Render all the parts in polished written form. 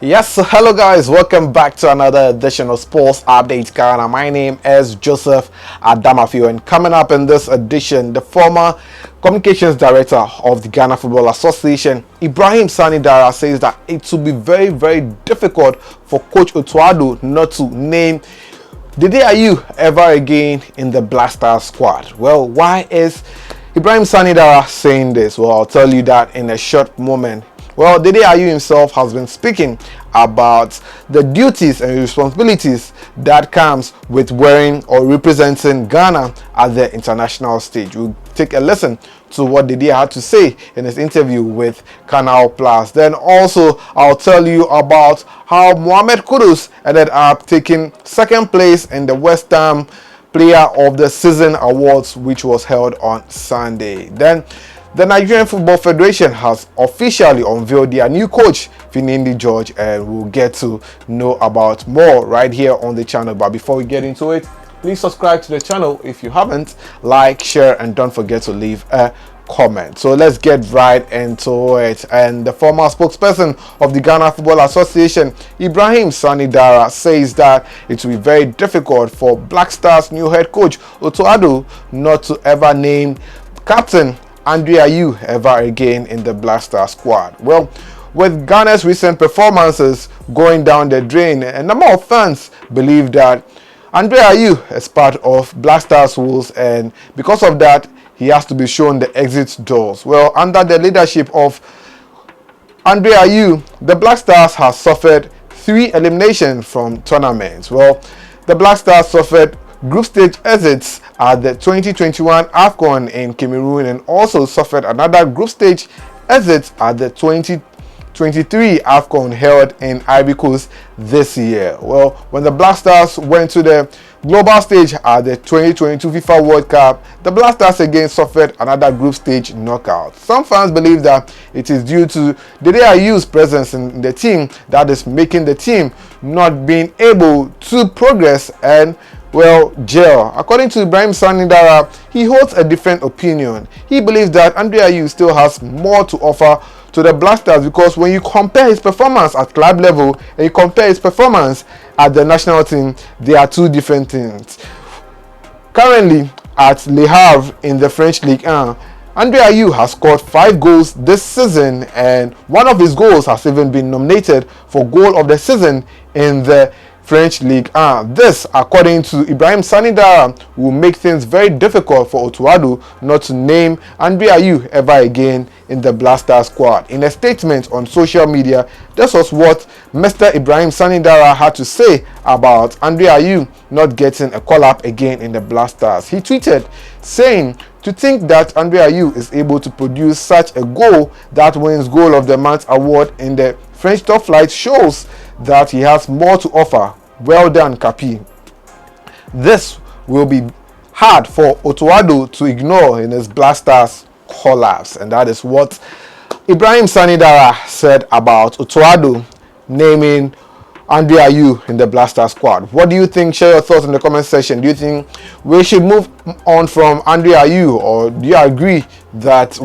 Yes, so hello guys, welcome back to another edition of Sports Update Ghana. My name is Joseph Adamafio, and coming up in this edition, the former communications director of the Ghana Football Association, Ibrahim Sani Dara, says that it will be very difficult for Coach Otuado not to name Andre Ayew ever again in the Black Stars squad. Well, why is Ibrahim Sani Dara saying this? Well, I'll tell you that in a short moment. Well, Andre Ayew himself has been speaking about the duties and responsibilities that comes with wearing or representing Ghana at the international stage. We'll take a listen to what Andre had to say in his interview with Canal Plus. Then also, I'll tell you about how Mohamed Kudus ended up taking second place in the West Ham Player of the Season Awards, which was held on Sunday. Then the Nigerian Football Federation has officially unveiled their new coach, Finidi George, and we'll get to know about more right here on the channel. But before we get into it, please subscribe to the channel if you haven't, like, share, and don't forget to leave a comment. So let's get right into it. And the former spokesperson of the Ghana Football Association, Ibrahim Sani Dara, says that it will be very difficult for Black Stars' new head coach Otuado not to ever name captain Andre Ayew ever again in the Black Star squad. Well, with Ghana's recent performances going down the drain, a number of fans believe that Andre Ayew is part of Black Stars rules, and because of that, he has to be shown the exit doors. Well, under the leadership of Andre Ayew, the Black Stars has suffered 3 eliminations from tournaments. Well, the Black Stars suffered group stage exits at the 2021 AFCON in Cameroon, and also suffered another group stage exit at the 2023 AFCON held in Ivory Coast this year. Well, when the Black Stars went to the global stage at the 2022 FIFA World Cup, the Black Stars again suffered another group stage knockout. Some fans believe that it is due to Andre Ayew's presence in the team that is making the team not being able to progress and gel. According to Ibrahim Sani Dara, he holds a different opinion. He believes that Andre Ayew still has more to offer to the Black Stars, because when you compare his performance at club level and you compare his performance at the national team, they are two different things. Currently at Le Havre in the French Ligue 1, Andre Ayew has scored 5 goals this season, and one of his goals has even been nominated for goal of the season in the French League 1. This, according to Ibrahim Sani Dara, will make things very difficult for Otuado not to name Andre Ayew ever again in the Black Star squad. In a statement on social media, this was what Mr. Ibrahim Sani Dara had to say about Andre Ayew not getting a call-up again in the Black Stars. He tweeted saying, "To think that Andre Ayew is able to produce such a goal that wins Goal of the Month award in the French top flight shows that he has more to offer. Well done, Capi." This will be hard for Otuado to ignore in his Black Stars collapse, and that is what Ibrahim Sani Dara said about Otuado naming Andre Ayew in the Black Star squad. What do you think? Share your thoughts in the comment section. Do you think we should move on from Andre Ayew, or do you agree that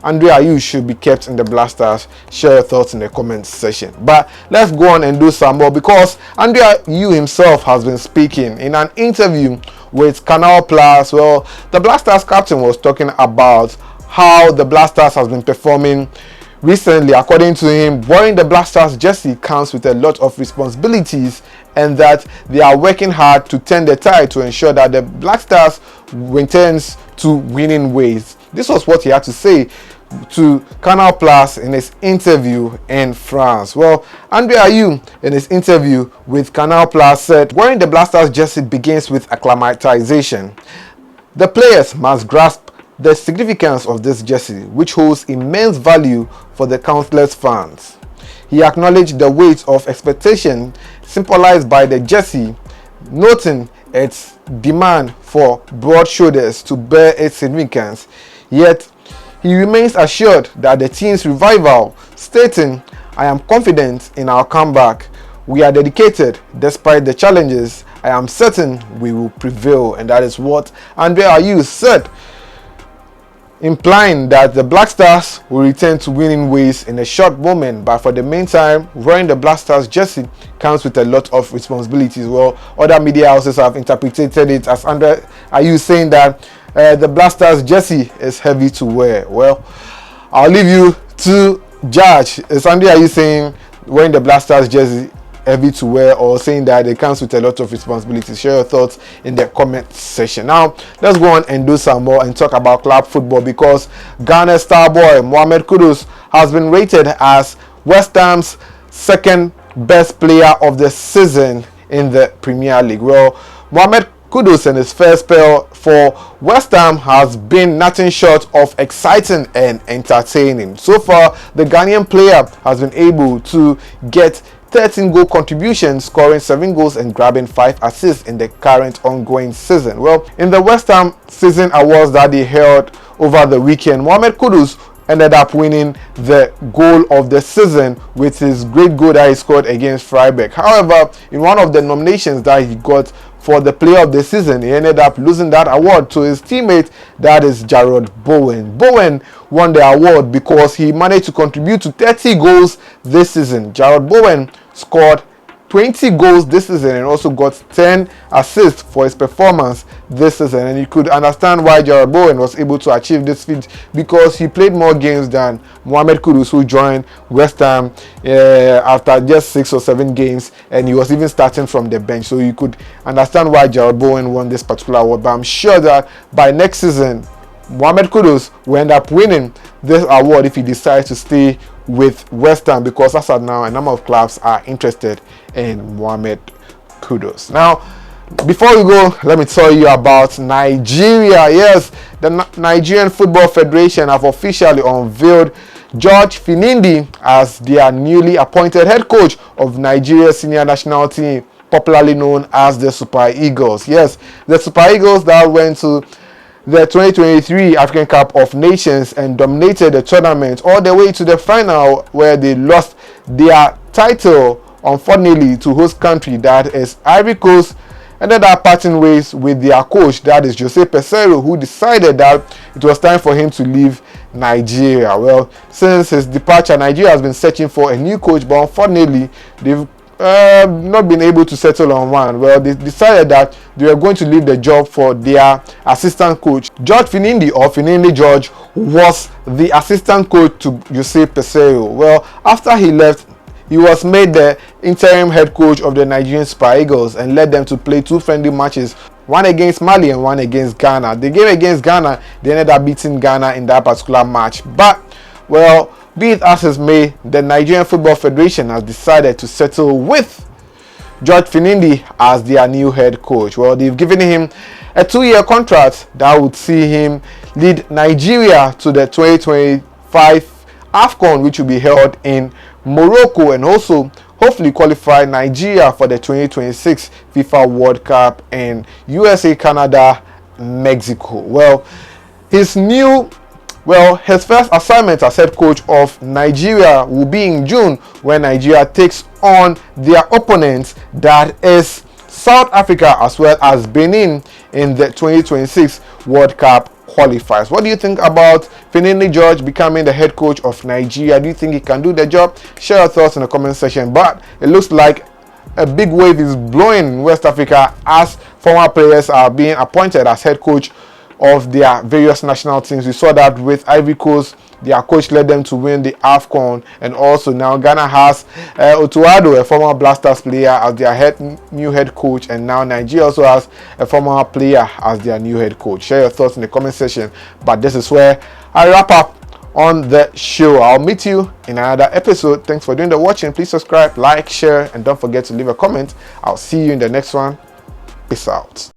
Andre Ayew should be kept in the Black Stars? Share your thoughts in the comment section. But let's go on and do some more, because Andre Ayew himself has been speaking in an interview with Canal Plus. Well, the Black Stars captain was talking about how the Black Stars has been performing recently. According to him, wearing the Black Stars jersey comes with a lot of responsibilities, and that they are working hard to turn the tide to ensure that the Black Stars returns to winning ways. This was what he had to say to Canal Plus in his interview in France. Well, Andre Ayew in his interview with Canal Plus said, "Wearing the Black Stars jersey begins with acclimatization. The players must grasp the significance of this jersey, which holds immense value for the countless fans." He acknowledged the weight of expectation symbolized by the jersey, noting its demand for broad shoulders to bear its significance. Yet, he remains assured that the team's revival, stating, "I am confident in our comeback. We are dedicated despite the challenges. I am certain we will prevail." And that is what Andre Ayew said implying that the Black Stars will return to winning ways in a short moment. But for the meantime, wearing the Black Stars jersey comes with a lot of responsibilities. Well, other media houses have interpreted it as Andre Ayew saying that the Black Stars jersey is heavy to wear. Well, I'll leave you to judge. Is Andre Ayew saying wearing the Black Stars jersey heavy to wear, or saying that it comes with a lot of responsibilities? Share your thoughts in the comment section. Now let's go on and do some more and talk about club football, because Ghana's star boy Mohamed Kudus has been rated as West Ham's second best player of the season in the Premier League. Well, Mohamed Kudus in his first spell for West Ham has been nothing short of exciting and entertaining. So far, the Ghanaian player has been able to get 13 goal contributions, scoring 7 goals and grabbing 5 assists in the current ongoing season. Well, in the West Ham season awards that they held over the weekend, Mohamed Kudus ended up winning the goal of the season with his great goal that he scored against Freiburg. However, in one of the nominations that he got for the player of the season, he ended up losing that award to his teammate, that is Jarrod Bowen. Bowen won the award because he managed to contribute to 30 goals this season. Jarrod Bowen scored 20 goals this season and also got 10 assists for his performance this season. And you could understand why Jarrod Bowen was able to achieve this feat, because he played more games than Mohamed Kudus, who joined West Ham after just 6 or 7 games, and he was even starting from the bench. So you could understand why Jarrod Bowen won this particular award. But I'm sure that by next season, Mohamed Kudus will end up winning this award if he decides to stay with West Ham, because as of now a number of clubs are interested in Mohamed Kudus. Now, before we go, let me tell you about Nigeria. Yes, the Nigerian Football Federation have officially unveiled George Finindi as their newly appointed head coach of Nigeria's senior national team, popularly known as the Super Eagles. Yes, the Super Eagles that went to the 2023 African Cup of Nations and dominated the tournament all the way to the final, where they lost their title, unfortunately, to host country, that is Ivory Coast. Ended up parting ways with their coach, that is Jose Peseiro, who decided that it was time for him to leave Nigeria. Well, since his departure, Nigeria has been searching for a new coach, but unfortunately they've not been able to settle on one. Well, they decided that they were going to leave the job for their assistant coach. George Finindi, or Finindi George, was the assistant coach to Jose Peseiro. Well, after he left, he was made the interim head coach of the Nigerian Super Eagles and led them to play 2 friendly matches, one against Mali and one against Ghana. The game against Ghana, they ended up beating Ghana in that particular match. But, well, be it as it may, the Nigerian Football Federation has decided to settle with George Finindi as their new head coach. Well, they've given him a 2-year contract that would see him lead Nigeria to the 2025 AFCON, which will be held in Morocco, and also hopefully qualify Nigeria for the 2026 FIFA World Cup in USA, Canada, Mexico. Well, his first assignment as head coach of Nigeria will be in June, when Nigeria takes on their opponents, that is South Africa as well as Benin, in the 2026 World Cup qualifiers. What do you think about Finindi George becoming the head coach of Nigeria? Do you think he can do the job? Share your thoughts in the comment section. But it looks like a big wave is blowing in West Africa as former players are being appointed as head coach of their various national teams. We saw that with Ivory Coast, their coach led them to win the AFCON, and also now Ghana has Otuado, a former Blasters player, as their new head coach, and now Nigeria also has a former player as their new head coach. Share your thoughts in the comment section. But this is where I wrap up on the show. I'll meet you in another episode. Thanks for doing the watching. Please subscribe, like, share, and don't forget to leave a comment. I'll see you in the next one. Peace out.